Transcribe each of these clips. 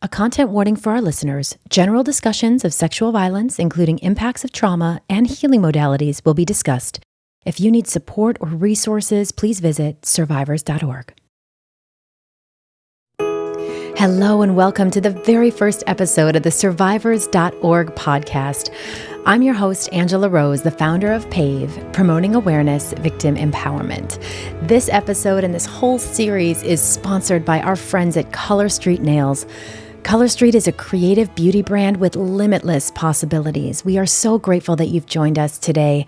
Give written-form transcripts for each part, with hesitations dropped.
A content warning for our listeners. General discussions of sexual violence, including impacts of trauma and healing modalities, will be discussed. If you need support or resources, please visit survivors.org. Hello and welcome to the very first episode of the survivors.org podcast. I'm your host, Angela Rose, the founder of PAVE, Promoting Awareness, Victim Empowerment. This episode and this whole series is sponsored by our friends at Color Street Nails. Color Street is a creative beauty brand with limitless possibilities. We are so grateful that you've joined us today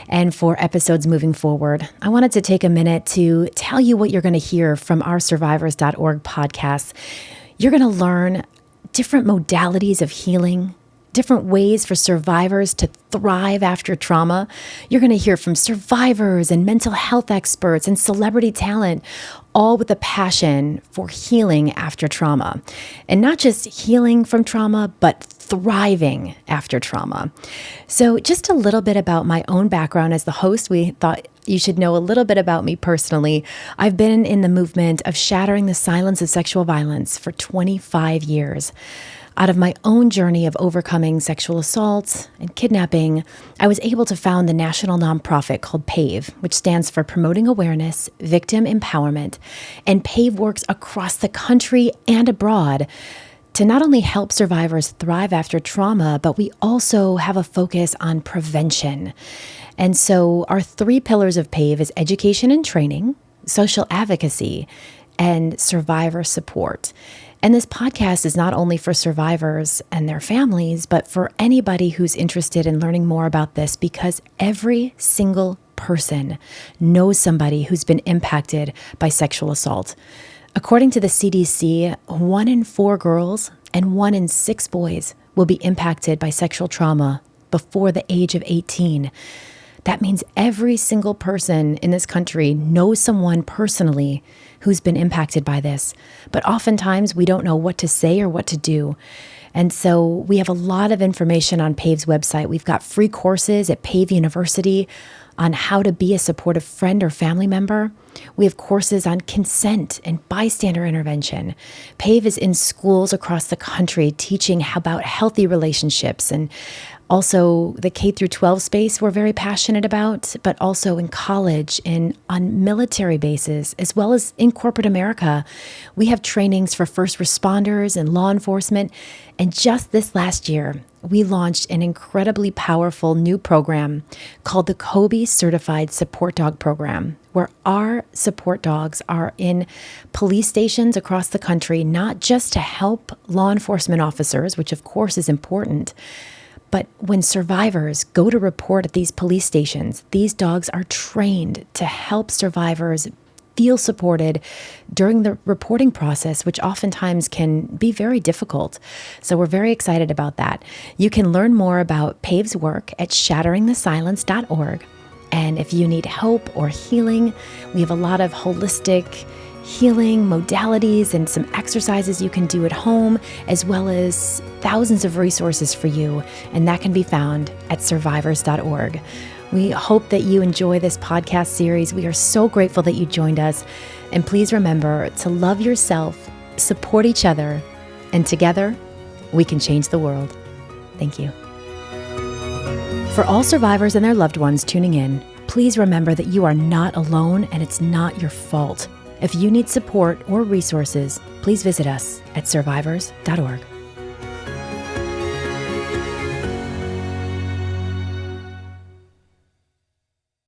and for episodes moving forward. I wanted to take a minute to tell you what you're going to hear from our survivors.org podcast. You're going to learn different modalities of healing, different ways for survivors to thrive after trauma. You're going to hear from survivors and mental health experts and celebrity talent, all with a passion for healing after trauma. And not just healing from trauma, but thriving after trauma. So just a little bit about my own background as the host. We thought you should know a little bit about me personally. I've been in the movement of shattering the silence of sexual violence for 25 years. Out of my own journey of overcoming sexual assault and kidnapping, I was able to found the national nonprofit called PAVE, which stands for Promoting Awareness, Victim Empowerment. And PAVE works across the country and abroad to not only help survivors thrive after trauma, but we also have a focus on prevention. And so our three pillars of PAVE is education and training, social advocacy, and survivor support. And this podcast is not only for survivors and their families, but for anybody who's interested in learning more about this, because every single person knows somebody who's been impacted by sexual assault. According to the CDC, 1 in 4 girls and 1 in 6 boys will be impacted by sexual trauma before the age of 18. That means every single person in this country knows someone personally who's been impacted by this. But oftentimes we don't know what to say or what to do. And so we have a lot of information on PAVE's website. We've got free courses at PAVE University on how to be a supportive friend or family member. We have courses on consent and bystander intervention. PAVE is in schools across the country teaching about healthy relationships, and also the K through 12 space we're very passionate about, but also in college and on military bases, as well as in corporate America. We have trainings for first responders and law enforcement. And just this last year, we launched an incredibly powerful new program called the Kobe Certified Support Dog Program, where our support dogs are in police stations across the country, not just to help law enforcement officers, which of course is important, but when survivors go to report at these police stations, these dogs are trained to help survivors feel supported during the reporting process, which oftentimes can be very difficult. So we're very excited about that. You can learn more about PAVE's work at shatteringthesilence.org. And if you need hope or healing, we have a lot of holistic healing modalities and some exercises you can do at home, as well as thousands of resources for you. And that can be found at survivors.org. We hope that you enjoy this podcast series. We are so grateful that you joined us. And please remember to love yourself, support each other, and together we can change the world. Thank you. For all survivors and their loved ones tuning in, please remember that you are not alone and it's not your fault. If you need support or resources, please visit us at survivors.org.